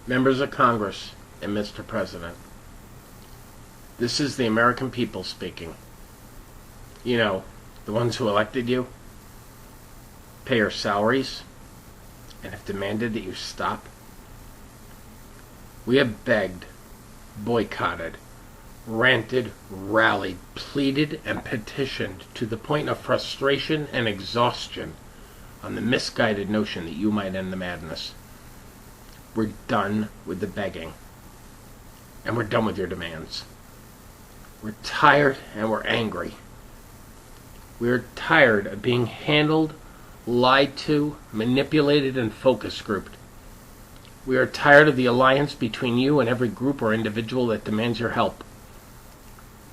Members of Congress, and Mr. President, this is the American people speaking. You know, the ones who elected you, pay your salaries, and have demanded that you stop. We have begged, boycotted, ranted, rallied, pleaded, and petitioned to the point of frustration and exhaustion on the misguided notion that you might end the madness. We're done with the begging, and we're done with your demands. We're tired and we're angry. We're tired of being handled, lied to, manipulated, and focus grouped. We are tired of the alliance between you and every group or individual that demands your help.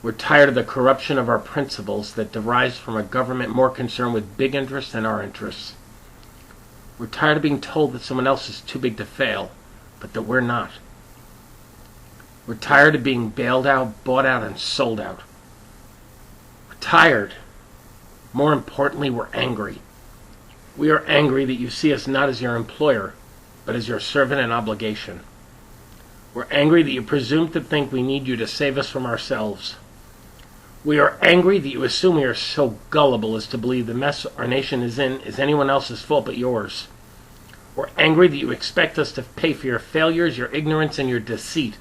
We're tired of the corruption of our principles that derives from a government more concerned with big interests than our interests. We're tired of being told that someone else is too big to fail, but that we're not. We're tired of being bailed out, bought out, and sold out. We're tired. More importantly, we're angry. We are angry that you see us not as your employer, but as your servant and obligation. We're angry that you presume to think we need you to save us from ourselves. We are angry that you assume we are so gullible as to believe the mess our nation is in is anyone else's fault but yours. We're angry that you expect us to pay for your failures, your ignorance, and your deceit.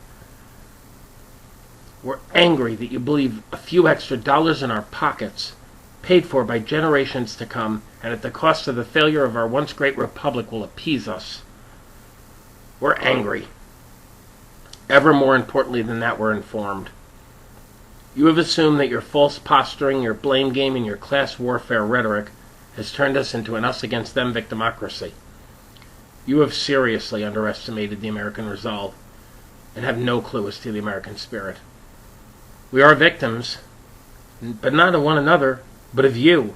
We're angry that you believe a few extra dollars in our pockets, paid for by generations to come, and at the cost of the failure of our once great republic, will appease us. We're angry. Ever more importantly than that, we're informed. You have assumed that your false posturing, your blame game, and your class warfare rhetoric has turned us into an us-against-them victimocracy. You have seriously underestimated the American resolve and have no clue as to the American spirit. We are victims, but not of one another, but of you,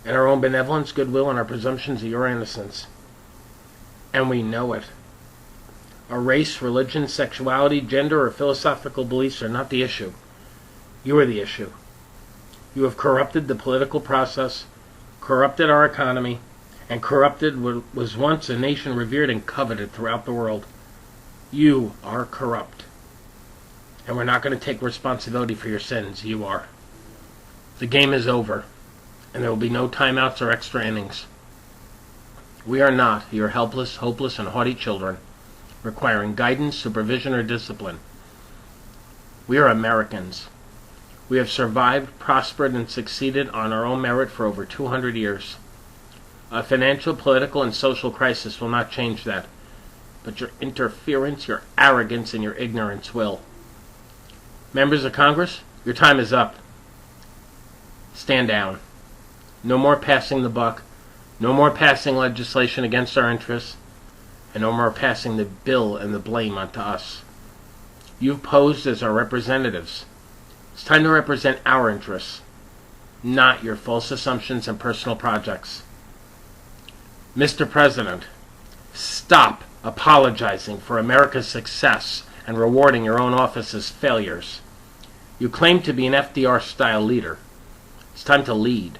and our own benevolence, goodwill, and our presumptions of your innocence. And we know it. Our race, religion, sexuality, gender, or philosophical beliefs are not the issue. You are the issue. You have corrupted the political process, corrupted our economy, and corrupted what was once a nation revered and coveted throughout the world. You are corrupt. And we're not going to take responsibility for your sins. You are. The game is over, and there will be no timeouts or extra innings. We are not your helpless, hopeless, and haughty children, requiring guidance, supervision, or discipline. We are Americans. We have survived, prospered, and succeeded on our own merit for over 200 years. A financial, political, and social crisis will not change that, but your interference, your arrogance, and your ignorance will. Members of Congress, your time is up. Stand down. No more passing the buck, no more passing legislation against our interests, and no more passing the bill and the blame onto us. You've posed as our representatives. It's time to represent our interests, not your false assumptions and personal projects. Mr. President, stop apologizing for America's success and rewarding your own office's failures. You claim to be an FDR-style leader. It's time to lead,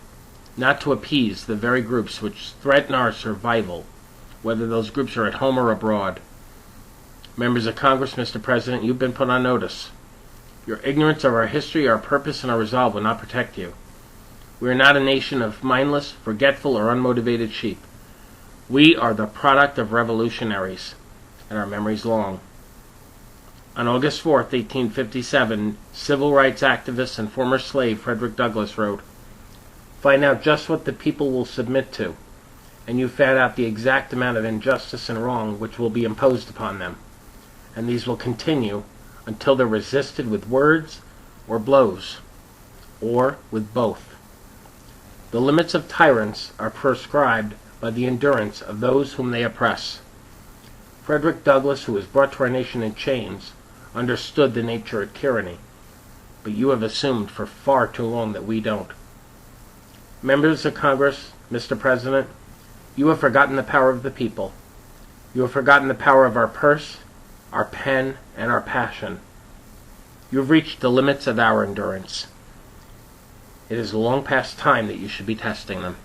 not to appease the very groups which threaten our survival, whether those groups are at home or abroad. Members of Congress, Mr. President, you've been put on notice. Your ignorance of our history, our purpose, and our resolve will not protect you. We are not a nation of mindless, forgetful, or unmotivated sheep. We are the product of revolutionaries, and our memory's long. On August 4th, 1857, civil rights activist and former slave Frederick Douglass wrote, "Find out just what the people will submit to, and you found out the exact amount of injustice and wrong which will be imposed upon them, and these will continue until they're resisted with words or blows, or with both. The limits of tyrants are prescribed by the endurance of those whom they oppress." Frederick Douglass, who was brought to our nation in chains, understood the nature of tyranny, but you have assumed for far too long that we don't. Members of Congress, Mr. President, you have forgotten the power of the people. You have forgotten the power of our purse, our pen, and our passion. You have reached the limits of our endurance. It is long past time that you should be testing them.